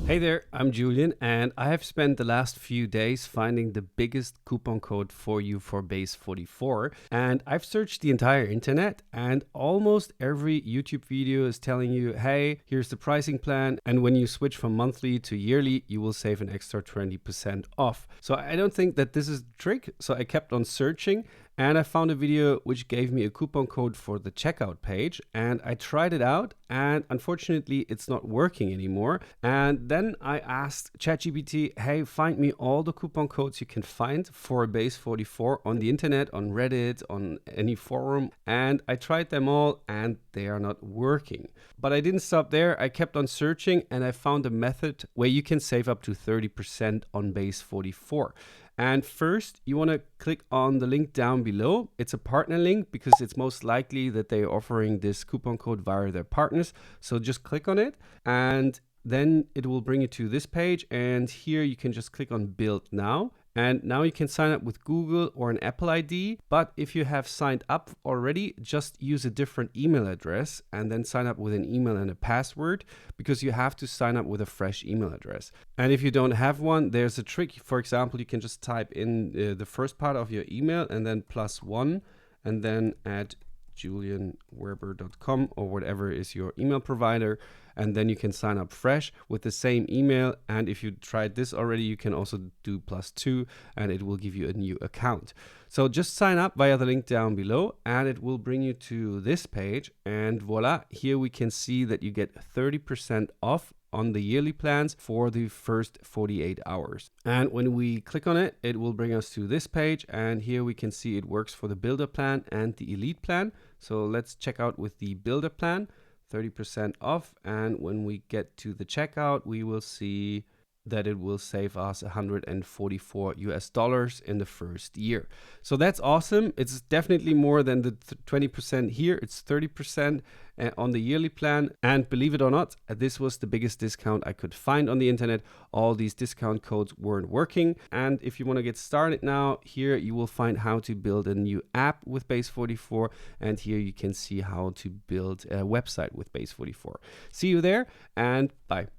Hey there, I'm Julian, and I have spent the last few days finding the biggest coupon code for you for Base44. And I've searched the entire internet, and almost every YouTube video is telling you, hey, here's the pricing plan. And when you switch from monthly to yearly, you will save an extra 20% off. So I don't think that this is the trick. So I kept on searching, and I found a video which gave me a coupon code for the checkout page, and I tried it out, and unfortunately it's not working anymore. And then I asked ChatGPT, hey, find me all the coupon codes you can find for Base44 on the internet, on Reddit, on any forum. And I tried them all and they are not working. But I didn't stop there. I kept on searching and I found a method where you can save up to 30% on Base44. And first, you want to click on the link down below. It's a partner link because it's most likely that they're offering this coupon code via their partners. So just click on it and then it will bring you to this page. And here you can just click on Build Now. And now you can sign up with Google or an Apple ID. But if you have signed up already, just use a different email address and then sign up with an email and a password, because you have to sign up with a fresh email address. And if you don't have one, there's a trick. For example, you can just type in the first part of your email and then +1 and then add julianwerber.com or whatever is your email provider, and then you can sign up fresh with the same email. And if you tried this already, you can also do +2 and it will give you a new account. So just sign up via the link down below and it will bring you to this page, and voila, here we can see that you get 30% off on the yearly plans for the first 48 hours. And when we click on it, it will bring us to this page, and here we can see it works for the builder plan and the elite plan. So let's check out with the builder plan, 30% off. And when we get to the checkout, we will see that it will save us $144 in the first year. So that's awesome. It's definitely more than the 20% here. It's 30% on the yearly plan. And believe it or not, this was the biggest discount I could find on the internet. All these discount codes weren't working. And if you want to get started now, here you will find how to build a new app with Base44. And here you can see how to build a website with Base44. See you there and bye.